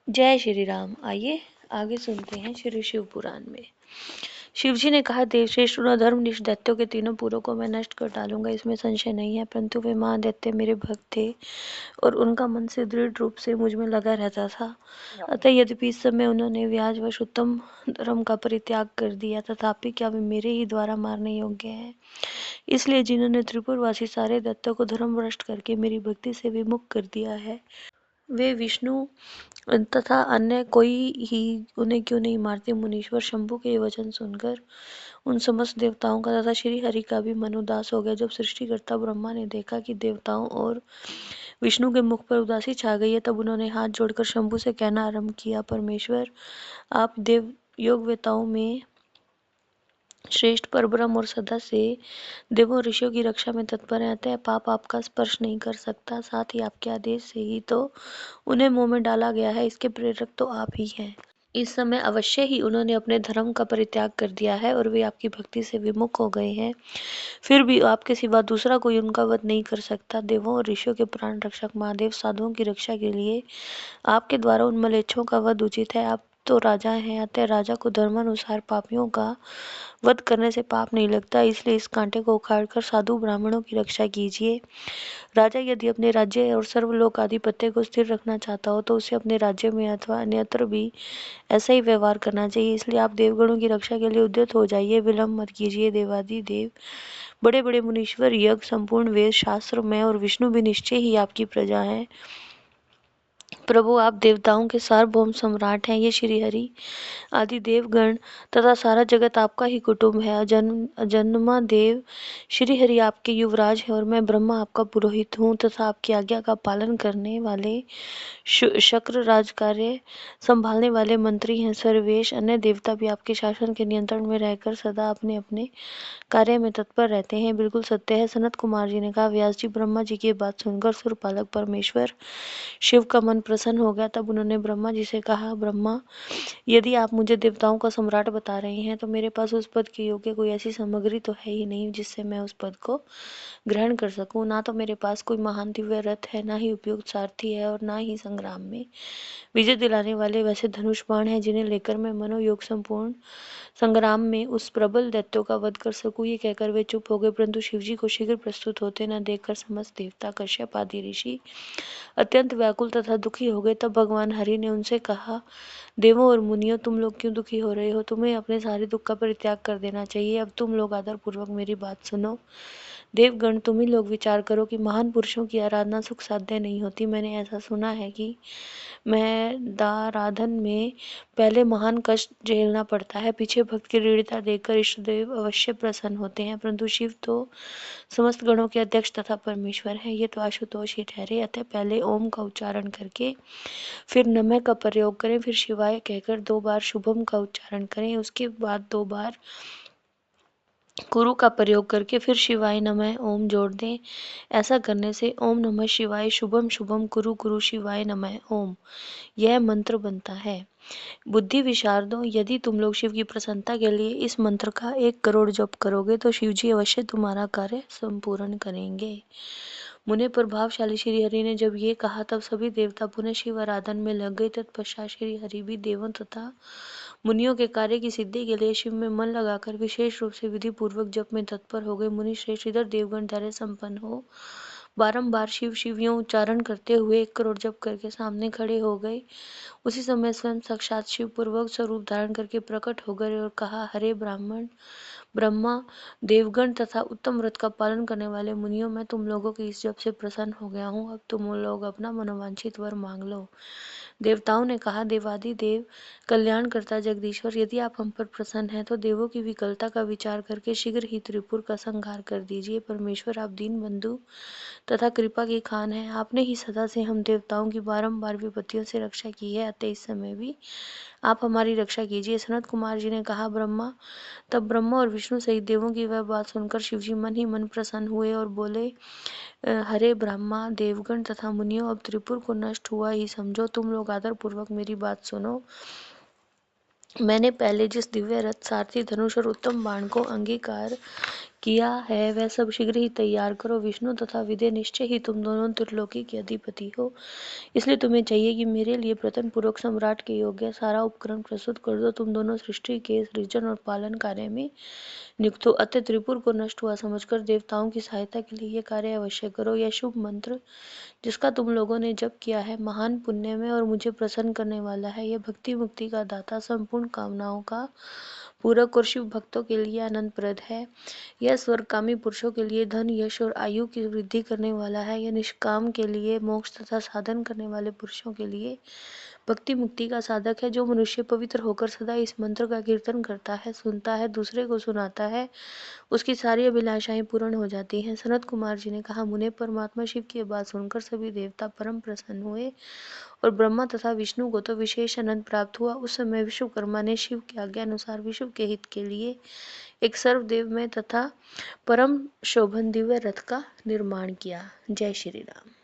जय श्री राम। आइए आगे सुनते हैं श्री शिव पुराण में। शिवजी ने कहा, देवश्रेष्ठ उन धर्मनिष्ठ दैत्यों के तीनों पुरों को मैं नष्ट कर डालूंगा, इसमें संशय नहीं है। परंतु वे महादैत्य मेरे भक्त थे और उनका मन से दृढ़ रूप से मुझ में लगा रहता था। अतः यद्यपि इस समय उन्होंने व्याजवश उत्तम धर्म का परित्याग कर दिया, तथापि क्या वे मेरे ही द्वारा मारने योग्य है। इसलिए जिन्होंने त्रिपुरवासी सारे दैत्यों को धर्म भ्रष्ट करके मेरी भक्ति से विमुख कर दिया है, वे विष्णु तथा अन्य कोई ही उन्हें क्यों नहीं मारते। मुनीश्वर शंभु के वचन सुनकर उन समस्त देवताओं का तथा श्री हरि का भी मन उदास हो गया। जब सृष्टिकर्ता ब्रह्मा ने देखा कि देवताओं और विष्णु के मुख पर उदासी छा गई है, तब उन्होंने हाथ जोड़कर शंभु से कहना आरंभ किया, परमेश्वर, आप देव योगवेताओं में श्रेष्ठ परब्रह्म और सदा से देवों और ऋषियों की रक्षा में तत्पर है, अतः पाप आपका स्पर्श नहीं कर सकता। साथ ही आपके आदेश से ही तो उन्हें मुंह में डाला गया है, इसके प्रेरक तो आप ही हैं। इस समय अवश्य ही उन्होंने अपने धर्म का परित्याग कर दिया है और वे आपकी भक्ति से विमुख हो गए हैं। फिर भी आपके सिवा दूसरा कोई उनका वध नहीं कर सकता। देवों और ऋषियों के प्राण रक्षक महादेव साधुओं की रक्षा के लिए आपके द्वारा उन मलेच्छों का वध उचित है। आप तो राजा हैं, अतः राजा को धर्मानुसार पापियों का वध करने से पाप नहीं लगता। इसलिए इस कांटे को उखाड़कर साधु ब्राह्मणों की रक्षा कीजिए। राजा यदि अपने राज्य और सर्वलोक आधिपत्य को स्थिर रखना चाहता हो तो उसे अपने राज्य में अथवा अन्यत्र भी ऐसा ही व्यवहार करना चाहिए। इसलिए आप देवगणों की रक्षा के लिए उद्यत हो जाइए, विलंब मत कीजिए। देवादि देव, बड़े बड़े मुनीश्वर, यज्ञ, संपूर्ण वेद शास्त्र में और विष्णु भी निश्चय ही आपकी प्रजा है। प्रभु, आप देवताओं के सार्वभौम सम्राट हैं। ये श्री हरि आदि देवगण तथा सारा जगत आपका ही कुटुंब है। अजन्मा देव श्री हरि आपके युवराज है और मैं ब्रह्मा आपका पुरोहित हूँ तथा आपकी आज्ञा का पालन करने वाले शक्र राज कार्य संभालने वाले मंत्री हैं। सर्वेश अन्य देवता भी आपके शासन के नियंत्रण में रहकर सदा अपने अपने कार्य में तत्पर रहते हैं। बिल्कुल सत्य है। सनत कुमार जी ने कहा, व्यास जी, ब्रह्मा जी की बात सुनकर सुरपालक परमेश्वर शिव का मन प्रसन्न हो गया। तब उन्होंने ब्रह्मा जी से कहा, ब्रह्मा, यदि आप मुझे देवताओं का सम्राट बता रहे हैं तो मेरे पास उस पद के योग्य कोई ऐसी सामग्री तो है ही नहीं जिससे मैं उस पद को ग्रहण कर सकूं। ना तो मेरे पास कोई महान दिव्य रथ है, ना ही उपयुक्त सारथी है और ना ही संग्राम में विजय दिलाने वाले वैसे धनुष बाण हैं जिन्हें लेकर मैं मनोयोग संपूर्ण संग्राम में उस प्रबल दैत्यों का वध कर सकूं। ये कहकर वे चुप हो गए। परंतु शिवजी को शीघ्र प्रस्तुत होते न देखकर समस्त देवता, कश्यप आदि ऋषि अत्यंत व्याकुल तथा दुखी हो गए। तब भगवान हरि ने उनसे कहा, देवों और मुनियों, तुम लोग क्यों दुखी हो रहे हो? तुम्हें अपने सारे दुख का परित्याग कर देना चाहिए। अब तुम लोग आदर पूर्वक मेरी बात सुनो। देवगण, तुम ही लोग विचार करो कि महान पुरुषों की आराधना सुख साध्य नहीं होती। मैंने ऐसा सुना है कि दाराधन में पहले महान कष्ट झेलना पड़ता है, पीछे भक्त की दृढ़ता देखकर इष्टदेव अवश्य प्रसन्न होते हैं। परंतु शिव तो समस्त गणों के अध्यक्ष तथा परमेश्वर है, ये तो आशुतोष ही ठहरे। अतः पहले ओम का उच्चारण करके फिर नमः का प्रयोग करें, फिर शिवाय कहकर 2 बार शुभम का उच्चारण करें, उसके बाद 2 बार कुरु का प्रयोग करके फिर शिवाय नमः ओम जोड़ दें। ऐसा करने से ओम नमः शिवाय शुभम शुभम कुरु कुरु शिवाय नमः ओम यह मंत्र बनता है। बुद्धि विशारदों, यदि तुम लोग शिव की प्रसन्नता के लिए इस मंत्र का 1 करोड़ जप करोगे तो शिव जी अवश्य तुम्हारा कार्य संपूर्ण करेंगे। मुने प्रभावशाली श्री हरि ने जब ये कहा तब सभी देवता पुनः शिव आराधन में लग गए। तत्पश्चात श्री हरि भी देवों तथा मुनियों के कार्य की सिद्धि के लिए शिव में मन लगाकर विशेष रूप से विधि पूर्वक जप में तत्पर हो गए। मुनि श्रेष्ठ इधर देवगण धैर्य संपन्न हो बारंबार शिव शिवियों उच्चारण करते हुए 1 करोड़ जप करके सामने खड़े हो गए। उसी समय स्वयं साक्षात शिव पूर्वक स्वरूप धारण करके प्रकट हो गए और कहा, हरे ब्राह्मण, ब्रह्मा, देवगण तथा उत्तम व्रत का पालन करने वाले मुनियों, मैं तुम लोगों के इस जप से प्रसन्न हो गया हूँ। अब तुम लोग अपना मनोवांछित वर मांग लो। देवताओं ने कहा, देवादि देव, कल्याणकर्ता जगदीश्वर, यदि आप हम पर प्रसन्न हैं तो देवों की विकलता का विचार करके शीघ्र ही त्रिपुर का संहार कर दीजिए। परमेश्वर, आप दीन बंधु तथा कृपा की खान है। आपने ही सदा से हम देवताओं की बारंबार विपत्तियों से रक्षा की है, अतः इस समय भी आप हमारी रक्षा कीजिए। सनत कुमार जी ने कहा, ब्रह्मा। तब ब्रह्मा और विष्णु सहित देवों की वह बात सुनकर शिवजी मन ही मन प्रसन्न हुए और बोले, हरे ब्रह्मा, देवगण तथा मुनियों, अब त्रिपुर को नष्ट हुआ ही समझो। तुम लोग आदर पूर्वक मेरी बात सुनो। मैंने पहले जिस दिव्य रथ, सारथी, धनुष और उत्तम बाण को अंगीकार किया है वह सब शीघ्र ही तैयार करो। विष्णु तथा विदे निश्चय ही तुम दोनों त्रिलोकी के अधिपति हो, इसलिए तुम्हें चाहिए कि मेरे लिए प्रथम पूर्वक सम्राट के योग्य सारा उपकरण प्रस्तुत कर दो। तुम दोनों सृष्टि के सृजन और पालन कार्य में नियुक्त हो, अतः त्रिपुर को नष्ट हुआ समझकर देवताओं की सहायता के लिए यह कार्य अवश्य करो। यह शुभ मंत्र जिसका तुम लोगों ने जप किया है महान पुण्य में और मुझे प्रसन्न करने वाला है। यह भक्ति मुक्ति का दाता, संपूर्ण कामनाओं का पूरक और शिव भक्तों के लिए आनंदप्रद है। यह स्वर्गकामी पुरुषों के लिए धन, यश और आयु की वृद्धि करने वाला है। यह निष्काम के लिए मोक्ष तथा साधन करने वाले पुरुषों के लिए भक्ति मुक्ति का साधक है। जो मनुष्य पवित्र होकर सदा इस मंत्र का कीर्तन करता है, सुनता है, दूसरे को सुनाता है, उसकी सारी अभिलाषाएं पूर्ण हो जाती हैं। सनत कुमार जी ने कहा, मुने परमात्मा शिव की बात सुनकर सभी देवता परम प्रसन्न हुए और ब्रह्मा तथा विष्णु को तो विशेष आनंद प्राप्त हुआ। उस समय विश्वकर्मा ने शिव की आज्ञा अनुसार विश्व के हित के लिए एक सर्वदेव में तथा परम शोभन दिव्य रथ का निर्माण किया। जय श्री राम।